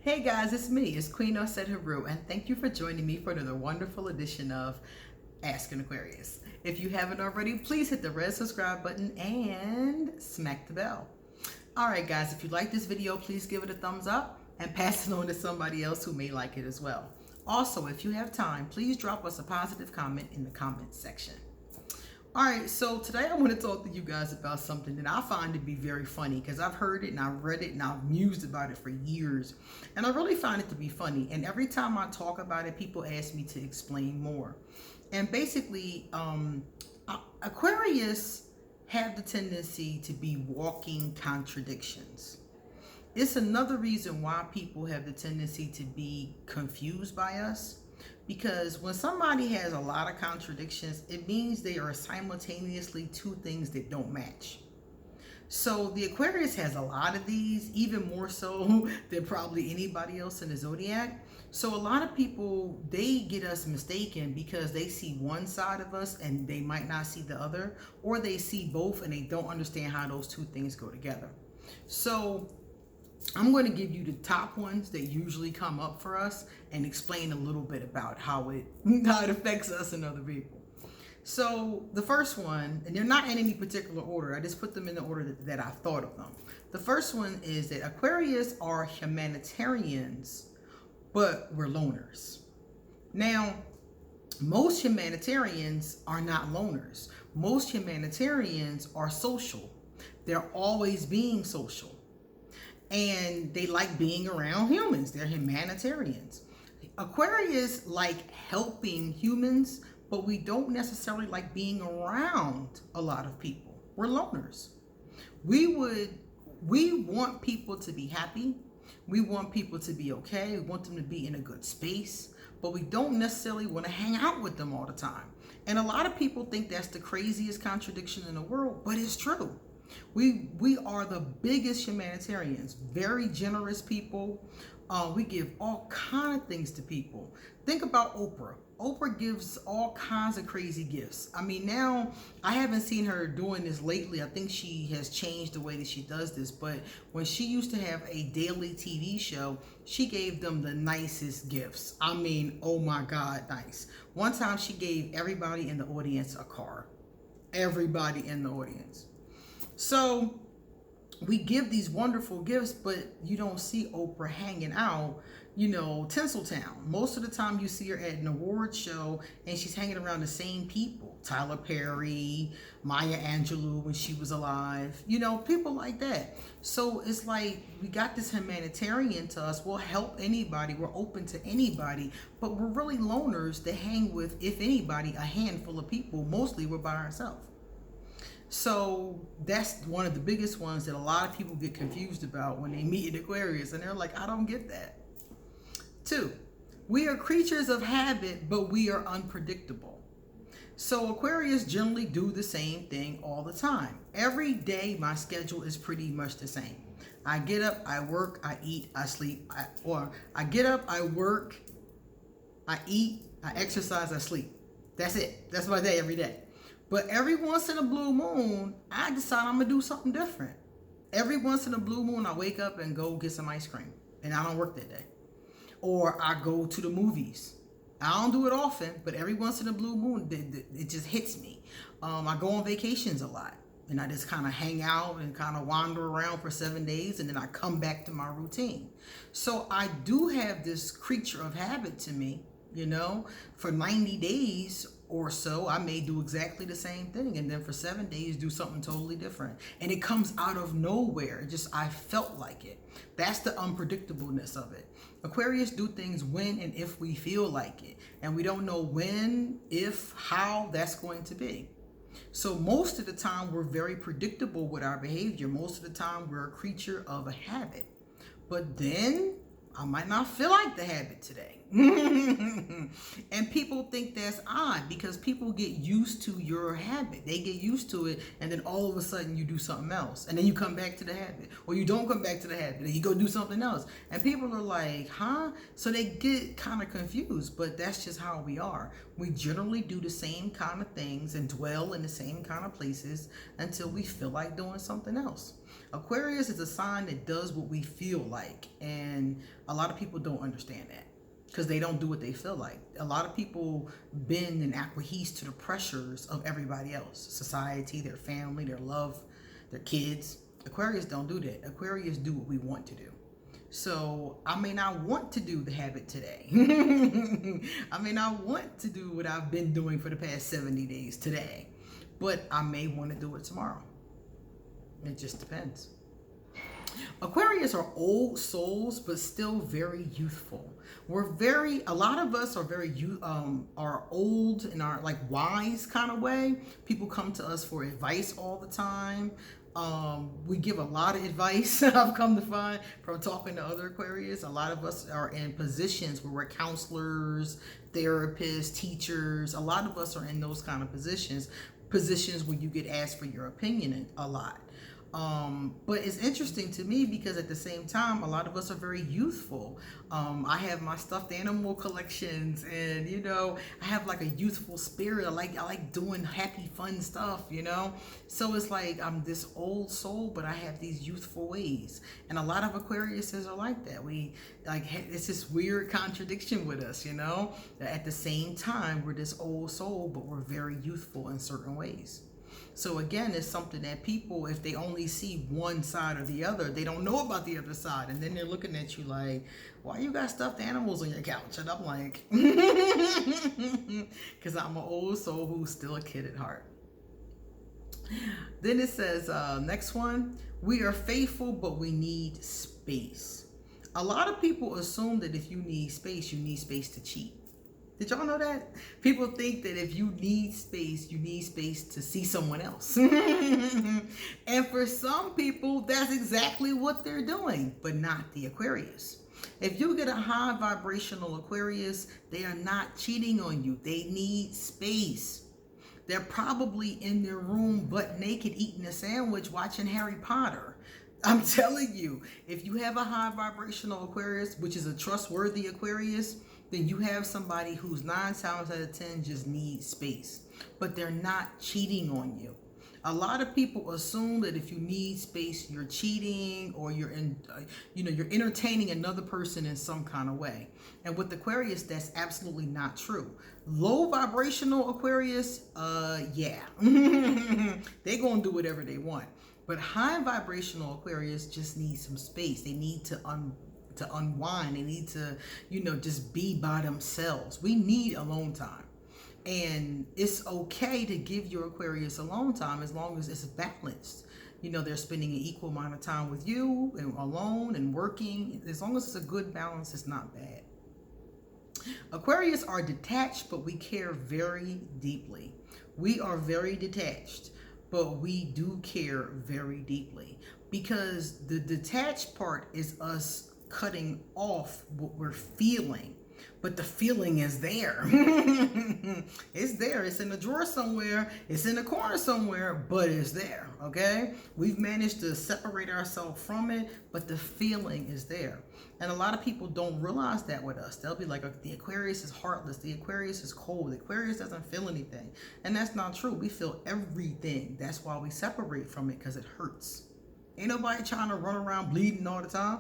Hey guys, it's me. It's Queen Osset Haru, and thank you for joining me for another wonderful edition of Ask an Aquarius. If you haven't already, please hit the red subscribe button and smack the bell. Alright guys, if you like this video, please give it a thumbs up and pass it on to somebody else who may like it as well. Also, if you have time, please drop us a positive comment in the comment section. Alright, so today I want to talk to you guys about something that I find to be very funny because I've heard it and I've read it and I've mused about it for years. And I really find it to be funny. And every time I talk about it, people ask me to explain more. And basically, Aquarius have the tendency to be walking contradictions. It's another reason why people have the tendency to be confused by us. Because when somebody has a lot of contradictions, it means they are simultaneously two things that don't match. So the Aquarius has a lot of these, even more so than probably anybody else in the zodiac. So a lot of people, they get us mistaken because they see one side of us and they might not see the other, or they see both and they don't understand how those two things go together. So I'm going to give you the top ones that usually come up for us and explain a little bit about how it affects us and other people. So the first one, and they're not in any particular order, I just put them in the order that I thought of them. The first one is that Aquarius are humanitarians, but we're loners. Now, most humanitarians are not loners. Most humanitarians are social. They're always being social. And they like being around humans. They're humanitarians. Aquarius like helping humans, but we don't necessarily like being around a lot of people. We're loners. We want people to be happy. We want people to be okay. We want them to be in a good space, but we don't necessarily want to hang out with them all the time. And a lot of people think that's the craziest contradiction in the world, but it's true. We are the biggest humanitarians, very generous people. We give all kinds of things to people. Think about Oprah. Oprah gives all kinds of crazy gifts. I mean, now I haven't seen her doing this lately. I think she has changed the way that she does this. But when she used to have a daily TV show, she gave them the nicest gifts. I mean, oh my God, nice. One time she gave everybody in the audience a car. Everybody in the audience. So we give these wonderful gifts, but you don't see Oprah hanging out, Tinseltown. Most of the time you see her at an award show and she's hanging around the same people. Tyler Perry, Maya Angelou when she was alive, people like that. So it's like we got this humanitarian to us. We'll help anybody. We're open to anybody, but we're really loners that hang with, if anybody, a handful of people. Mostly we're by ourselves. So that's one of the biggest ones that a lot of people get confused about when they meet an Aquarius, and they're like, I don't get that. 2, we are creatures of habit, but we are unpredictable. So Aquarius generally do the same thing all the time. Every day my schedule is pretty much the same. I get up, I work, I eat, I sleep, I get up, I work, I eat, I exercise, I sleep. That's it. That's my day every day. But every once in a blue moon, I decide I'm going to do something different. Every once in a blue moon, I wake up and go get some ice cream. And I don't work that day. Or I go to the movies. I don't do it often, but every once in a blue moon, it just hits me. I go on vacations a lot. And I just kind of hang out and kind of wander around for 7 days. And then I come back to my routine. So I do have this creature of habit to me, for 90 days or so, I may do exactly the same thing, and then for 7 days do something totally different, and it comes out of nowhere. I felt like it. That's the unpredictableness of it. Aquarius do things when and if we feel like it, and we don't know when, if, how that's going to be. So most of the time we're very predictable with our behavior. Most of the time we're a creature of a habit, but then I might not feel like the habit today. And people think that's odd because people get used to your habit. They get used to it, and then all of a sudden you do something else, and then you come back to the habit, or you don't come back to the habit and you go do something else, and people are like, huh? So they get kind of confused, but that's just how we are. We generally do the same kind of things and dwell in the same kind of places until we feel like doing something else. Aquarius is a sign that does what we feel like, and a lot of people don't understand that because they don't do what they feel like. A lot of people bend and acquiesce to the pressures of everybody else, society, their family, their love, their kids. Aquarius don't do that. Aquarius do what we want to do. So I may not want to do the habit today. I may not want to do what I've been doing for the past 70 days today, but I may want to do it tomorrow. It just depends. Aquarius are old souls, but still very youthful. A lot of us are are old in our like wise kind of way. People come to us for advice all the time. We give a lot of advice. I've come to find from talking to other Aquarius, a lot of us are in positions where we're counselors, therapists, teachers. A lot of us are in those kind of positions where you get asked for your opinion a lot. But it's interesting to me because at the same time, a lot of us are very youthful. I have my stuffed animal collections, and I have like a youthful spirit. I like doing happy, fun stuff, So it's like I'm this old soul, but I have these youthful ways. And a lot of Aquariuses are like that. It's this weird contradiction with us, that at the same time, we're this old soul, but we're very youthful in certain ways. So again, it's something that people, if they only see one side or the other, they don't know about the other side. And then they're looking at you like, why you got stuffed animals on your couch? And I'm like, because I'm an old soul who's still a kid at heart. Then it says, next one, we are faithful, but we need space. A lot of people assume that if you need space to cheat. Did y'all know that? People think that if you need space to see someone else. And for some people, that's exactly what they're doing, but not the Aquarius. If you get a high vibrational Aquarius, they are not cheating on you. They need space. They're probably in their room butt naked eating a sandwich watching Harry Potter. I'm telling you, if you have a high vibrational Aquarius, which is a trustworthy Aquarius, then you have somebody who's 9 times out of 10 just needs space, but they're not cheating on you. A lot of people assume that if you need space, you're cheating or you're entertaining another person in some kind of way. And with Aquarius, that's absolutely not true. Low vibrational Aquarius, yeah, they're gonna do whatever they want. But high vibrational Aquarius just need some space. They need to unwind. They need to, just be by themselves. We need alone time. And it's okay to give your Aquarius alone time as long as it's balanced. They're spending an equal amount of time with you and alone and working. As long as it's a good balance, it's not bad. Aquarius are detached, but we care very deeply. We are very detached, but we do care very deeply, because the detached part is us cutting off what we're feeling, but the feeling is there. It's there. It's in the drawer somewhere. It's in the corner somewhere, but it's there. Okay, we've managed to separate ourselves from it, but the feeling is there. And a lot of people don't realize that with us. They'll be like, the Aquarius is heartless. The Aquarius is cold. The Aquarius doesn't feel anything. And that's not true. We feel everything. That's why we separate from it, because it hurts. Ain't nobody trying to run around bleeding all the time.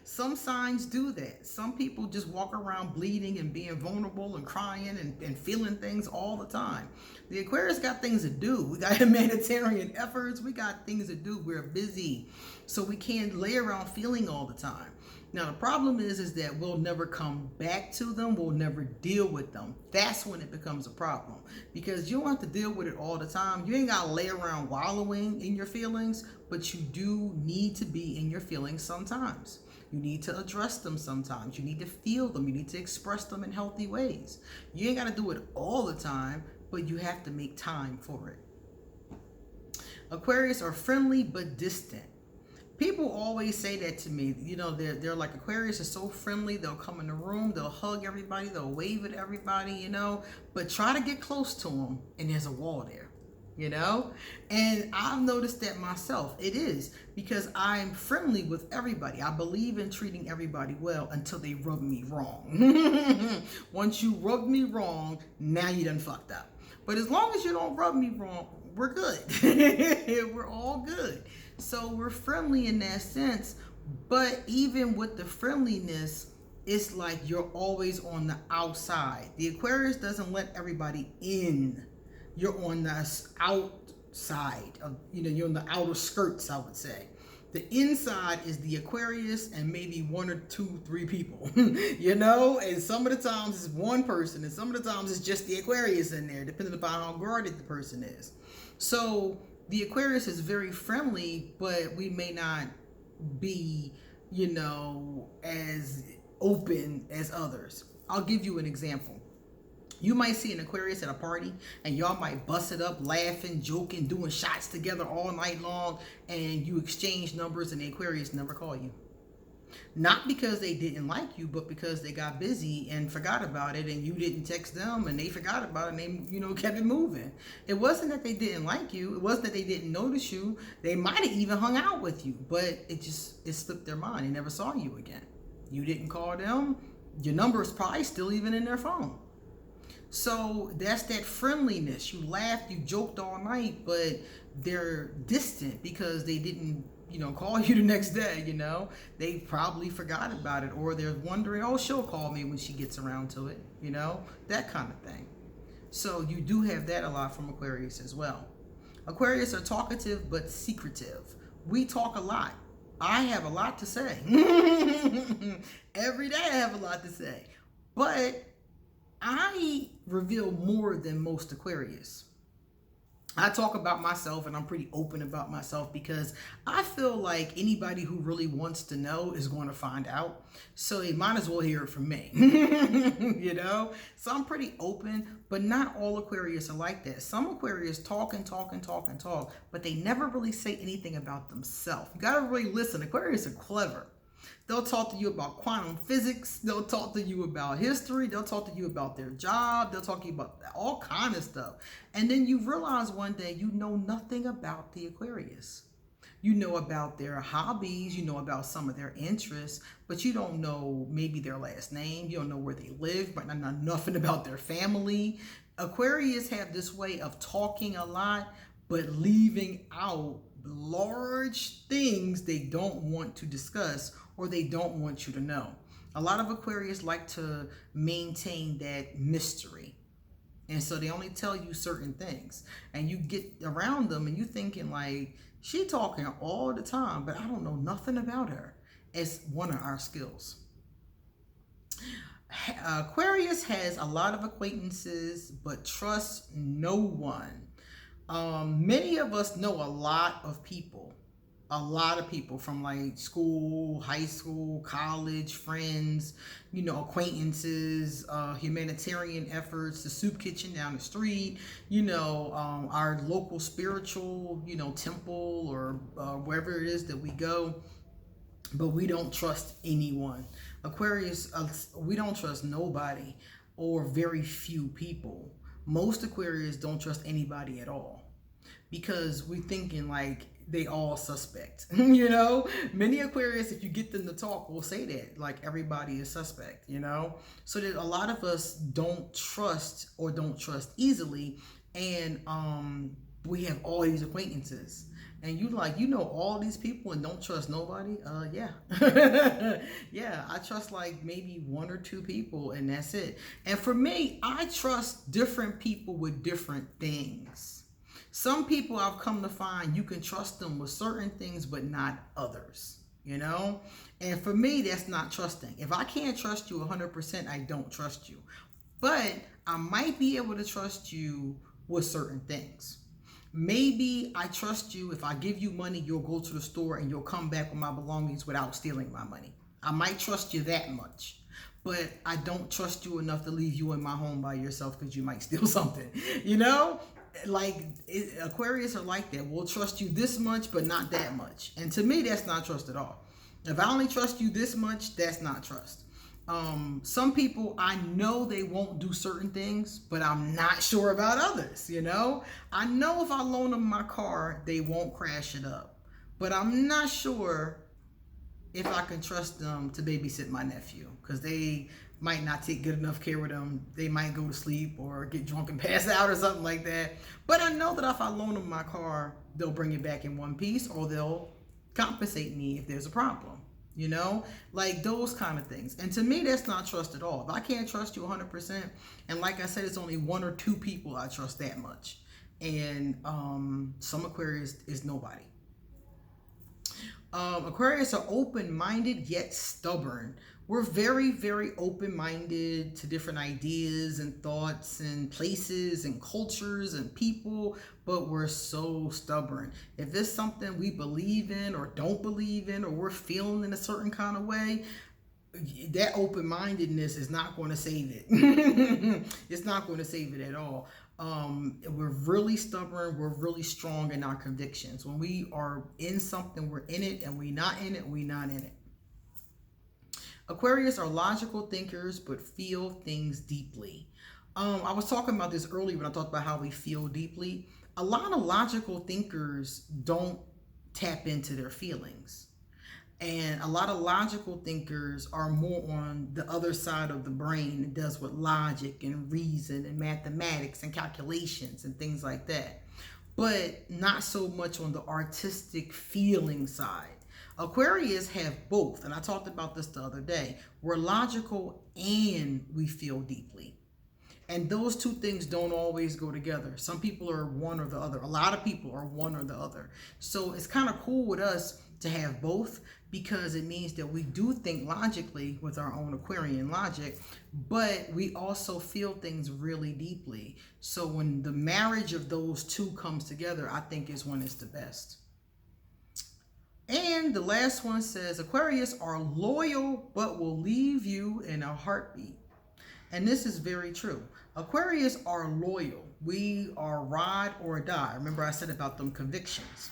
Some signs do that. Some people just walk around bleeding and being vulnerable and crying and feeling things all the time. The Aquarius got things to do. We got humanitarian efforts. We got things to do. We're busy. So we can't lay around feeling all the time. Now, the problem is that we'll never come back to them. We'll never deal with them. That's when it becomes a problem, because you don't have to deal with it all the time. You ain't got to lay around wallowing in your feelings, but you do need to be in your feelings sometimes. You need to address them sometimes. You need to feel them. You need to express them in healthy ways. You ain't got to do it all the time, but you have to make time for it. Aquarius are friendly but distant. People always say that to me. They're like, Aquarius is so friendly. They'll come in the room, they'll hug everybody, they'll wave at everybody, but try to get close to them and there's a wall there, And I've noticed that myself. It is because I'm friendly with everybody. I believe in treating everybody well until they rub me wrong. Once you rub me wrong, now you done fucked up. But as long as you don't rub me wrong, we're good. We're all good. So we're friendly in that sense, but even with the friendliness, it's like you're always on the outside. The Aquarius doesn't let everybody in. You're on the outside of, you're on the outer skirts, I would say. The inside is the Aquarius and maybe one or two, three people, and some of the times it's one person and some of the times it's just the Aquarius in there, depending upon how guarded the person is. So the Aquarius is very friendly, but we may not be, as open as others. I'll give you an example. You might see an Aquarius at a party and y'all might bust it up, laughing, joking, doing shots together all night long, and you exchange numbers and the Aquarius never call you. Not because they didn't like you, but because they got busy and forgot about it, and you didn't text them and they forgot about it and they, kept it moving. It wasn't that they didn't like you. It wasn't that they didn't notice you. They might have even hung out with you, but it slipped their mind. They never saw you again. You didn't call them. Your number is probably still even in their phone. So that's that friendliness. You laughed, you joked all night, but they're distant because they didn't, call you the next day, They probably forgot about it, or they're wondering, oh, she'll call me when she gets around to it, that kind of thing. So you do have that a lot from Aquarius as well. Aquarius are talkative but secretive. We talk a lot. I have a lot to say. Every day I have a lot to say. But I reveal more than most Aquarius. I talk about myself and I'm pretty open about myself because I feel like anybody who really wants to know is going to find out. So they might as well hear it from me, So I'm pretty open, but not all Aquarius are like that. Some Aquarius talk and talk and talk and talk, but they never really say anything about themselves. You got to really listen. Aquarius are clever. They'll talk to you about quantum physics. They'll talk to you about history. They'll talk to you about their job. They'll talk to you about all kind of stuff. And then you realize one day you know nothing about the Aquarius. You know about their hobbies. You know about some of their interests, but you don't know maybe their last name. You don't know where they live, but not nothing about their family. Aquarius have this way of talking a lot, but leaving out large things they don't want to discuss or they don't want you to know. A lot of Aquarius like to maintain that mystery. And so they only tell you certain things. And you get around them and you thinking like, she talking all the time, but I don't know nothing about her. It's one of our skills. Aquarius has a lot of acquaintances, but trusts no one. Many of us know a lot of people from like school, high school, college, friends, acquaintances, humanitarian efforts, the soup kitchen down the street, our local spiritual, temple or wherever it is that we go. But we don't trust anyone. Aquarius, we don't trust nobody or very few people. Most Aquarius don't trust anybody at all because we're thinking like they all suspect. Many Aquarius, if you get them to talk, will say that like everybody is suspect. So that a lot of us don't trust or don't trust easily, and we have all these acquaintances. And you all these people and don't trust nobody? Yeah. Yeah, I trust like maybe one or two people and that's it. And for me, I trust different people with different things. Some people I've come to find you can trust them with certain things, but not others, And for me, that's not trusting. If I can't trust you 100%, I don't trust you. But I might be able to trust you with certain things. Maybe I trust you. If I give you money, you'll go to the store and you'll come back with my belongings without stealing my money. I might trust you that much, but I don't trust you enough to leave you in my home by yourself because you might steal something, Aquarius are like that. We'll trust you this much, but not that much. And to me, that's not trust at all. If I only trust you this much, that's not trust. Some people, I know they won't do certain things, but I'm not sure about others, I know if I loan them my car, they won't crash it up, but I'm not sure if I can trust them to babysit my nephew, because they might not take good enough care of them. They might go to sleep or get drunk and pass out or something like that. But I know that if I loan them my car, they'll bring it back in one piece, or they'll compensate me if there's a problem. You know, like those kind of things. And to me, that's not trust at all. If I can't trust you 100%, and like I said, it's only one or two people I trust that much. And some Aquarius is nobody. Aquarius are open-minded yet stubborn. We're very, very open-minded to different ideas and thoughts and places and cultures and people, but we're so stubborn. If it's something we believe in or don't believe in, or we're feeling in a certain kind of way, that open-mindedness is not going to save it. It's not going to save it at all. We're really stubborn. We're really strong in our convictions. When we are in something, we're in it, and we're not in it, we're not in it. Aquarius are logical thinkers, but feel things deeply. I was talking about this earlier when I talked about how we feel deeply. A lot of logical thinkers don't tap into their feelings. And a lot of logical thinkers are more on the other side of the brain and does with logic and reason and mathematics and calculations and things like that. But not so much on the artistic feeling side. Aquarius have both, and I talked about this the other day. We're logical and we feel deeply. And those two things don't always go together. Some people are one or the other. A lot of people are one or the other. So it's kind of cool with us to have both, because it means that we do think logically with our own Aquarian logic, but we also feel things really deeply. So when the marriage of those two comes together, I think is when it's the best. And the last one says, Aquarius are loyal, but will leave you in a heartbeat. And this is very true. Aquarius are loyal. We are ride or die. Remember I said about them convictions.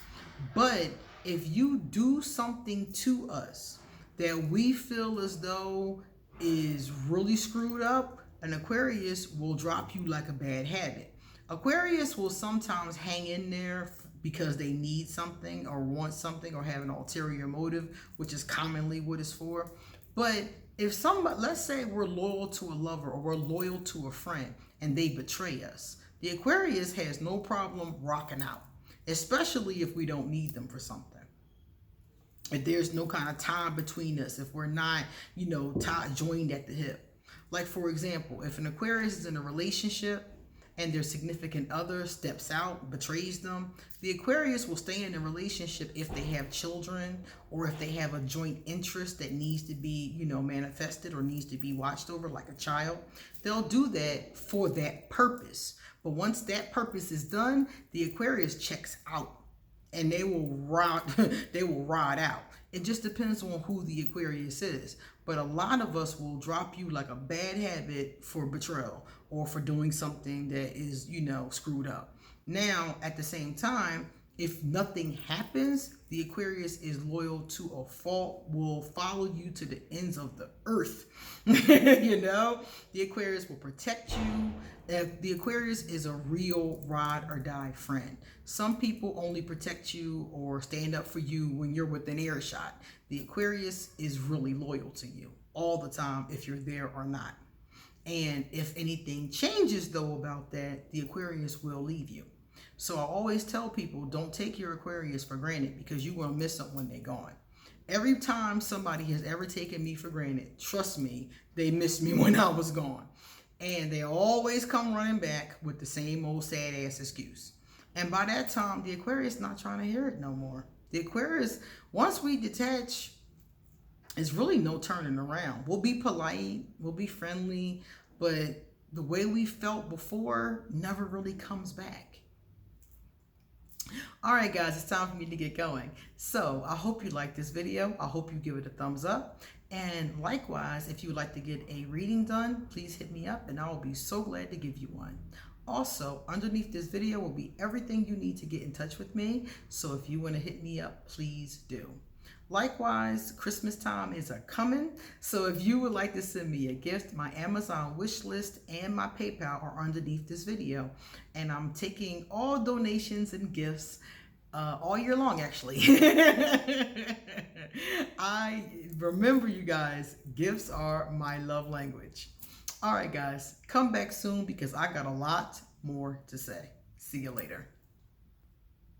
But if you do something to us that we feel as though is really screwed up, an Aquarius will drop you like a bad habit. Aquarius will sometimes hang in there because they need something or want something or have an ulterior motive, which is commonly what it's for. But if somebody, let's say we're loyal to a lover or we're loyal to a friend and they betray us, the Aquarius has no problem rocking out, especially if we don't need them for something. If there's no kind of time between us, if we're not, joined at the hip. Like, for example, if an Aquarius is in a relationship and their significant other steps out, betrays them, the Aquarius will stay in the relationship if they have children or if they have a joint interest that needs to be, manifested or needs to be watched over, like a child. They'll do that for that purpose. But once that purpose is done, the Aquarius checks out and they will ride out. It just depends on who the Aquarius is. But a lot of us will drop you like a bad habit for betrayal or for doing something that is, screwed up. Now, at the same time, if nothing happens, the Aquarius is loyal to a fault, will follow you to the ends of the earth. The Aquarius will protect you. The Aquarius is a real ride or die friend. Some people only protect you or stand up for you when you're within earshot. The Aquarius is really loyal to you all the time, if you're there or not. And if anything changes though about that, the Aquarius will leave you. So I always tell people, don't take your Aquarius for granted, because you're going to miss them when they're gone. Every time somebody has ever taken me for granted, trust me, they missed me when I was gone. And they always come running back with the same old sad ass excuse. And by that time, the Aquarius not trying to hear it no more. The Aquarius, once we detach, it's really no turning around. We'll be polite, we'll be friendly, but the way we felt before never really comes back. All right, guys, it's time for me to get going. So I hope you like this video. I hope you give it a thumbs up. And likewise, if you would like to get a reading done, please hit me up and I will be so glad to give you one. Also, underneath this video will be everything you need to get in touch with me. So if you want to hit me up, please do. Likewise, Christmas time is a-coming. So if you would like to send me a gift, my Amazon wish list and my PayPal are underneath this video. And I'm taking all donations and gifts all year long, actually. I remember, you guys, gifts are my love language. All right, guys, come back soon because I got a lot more to say. See you later.